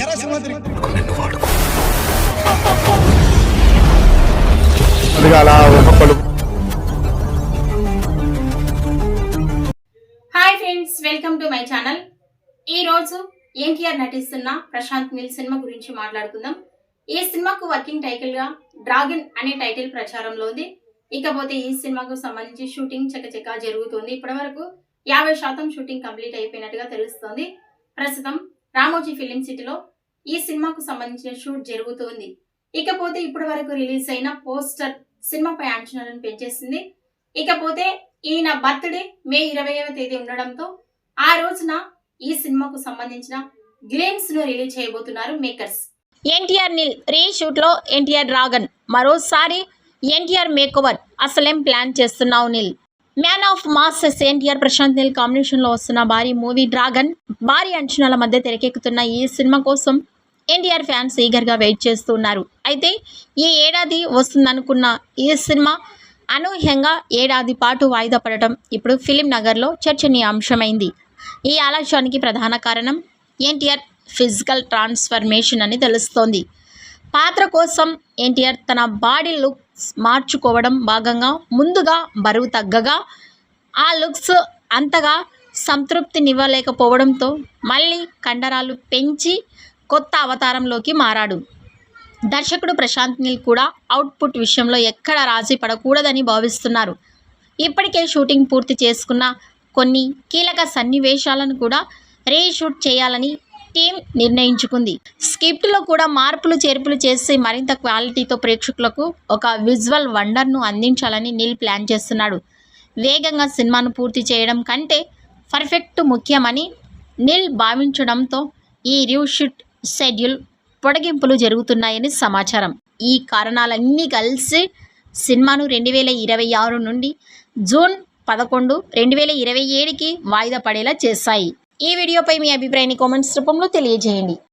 నిన్ను వాడుకో. Hi friends, welcome to my channel. ఈ రోజు ఎన్టీఆర్ నటిస్తున్న ప్రశాంత్ నీల్ సినిమా గురించి మాట్లాడుకుందాం. ఈ సినిమాకు వర్కింగ్ టైటిల్ గా డ్రాగన్ అనే టైటిల్ ప్రచారంలో ఉంది. ఇకపోతే ఈ సినిమాకు సంబంధించి షూటింగ్ చకచకా జరుగుతుంది. ఇప్పటి వరకు 50% షూటింగ్ కంప్లీట్ అయిపోయినట్టుగా తెలుస్తోంది. ప్రస్తుతం రామోజీ ఫిలిం సిటీలో ఈ సినిమాకు సంబంధించిన షూట్ జరుగుతుంది. ఇకపోతే ఇప్పటి వరకు రిలీజ్ అయిన పోస్టర్ సినిమాపై అంచనాలను పెంచేసింది. ఇకపోతే ఈయన బర్త్డే మే 20వ తేదీ ఉండడంతో ఆ రోజున ఈ సినిమాకు సంబంధించిన గ్లిమ్స్ ను రిలీజ్ చేయబోతున్నారు మేకర్స్. ఎన్టీఆర్ నీల్ రీషూట్ లో ఎన్టీఆర్ డ్రాగన్ మరోసారి ఎన్టీఆర్ మేకోవర్. అసలేం ప్లాన్ చేస్తున్నావు Neel? Man of masses NTR Prashanth Neel combination లో వస్తున్న భారీ మూవీ డ్రాగన్ భారీ అంచనాల మధ్య తెరకెక్కుతున్న ఈ సినిమా కోసం ఎన్టీఆర్ ఫ్యాన్స్ ఈగర్ గా వెయిట్ చేస్తున్నారు. అయితే ఈ ఏడాది వస్తుందనుకున్న ఈ సినిమా అనూహ్యంగా ఏడాది పాటు వాయిదా పడటం ఇప్పుడు ఫిలిం నగర్లో చర్చనీయాంశమైంది. ఈ ఆలస్యానికి ప్రధాన కారణం ఎన్టీఆర్ ఫిజికల్ ట్రాన్స్ఫర్మేషన్ అని తెలుస్తోంది. పాత్ర కోసం ఎన్టీఆర్ తన బాడీ లుక్స్ మార్చుకోవడం భాగంగా ముందుగా బరువు తగ్గగా ఆ లుక్స్ అంతగా సంతృప్తినివ్వలేకపోవడంతో మళ్ళీ కండరాలు పెంచి కొత్త అవతారంలోకి మారాడు. దర్శకుడు ప్రశాంత్ నీల్ కూడా అవుట్పుట్ విషయంలో ఎక్కడ రాజీ పడకూడదని భావిస్తున్నారు. ఇప్పటికే షూటింగ్ పూర్తి చేసుకున్న కొన్ని కీలక సన్నివేశాలను కూడా రీషూట్ చేయాలని టీం నిర్ణయించుకుంది. స్క్రిప్ట్లో కూడా మార్పులు చేర్పులు చేసి మరింత క్వాలిటీతో ప్రేక్షకులకు ఒక విజువల్ వండర్ను అందించాలని నీల్ ప్లాన్ చేస్తున్నాడు. వేగంగా సినిమాను పూర్తి చేయడం కంటే పర్ఫెక్ట్ ముఖ్యమని నీల్ భావించడంతో ఈ రీషూట్ షెడ్యూల్ పొడిగింపులు జరుగుతున్నాయని సమాచారం. ఈ కారణాలన్నీ కలిసి సినిమాను 2026 నుండి జూన్ 11, 2027కి వాయిదా పడేలా చేశాయి. ఈ వీడియోపై మీ అభిప్రాయాన్ని కామెంట్స్ రూపంలో తెలియజేయండి.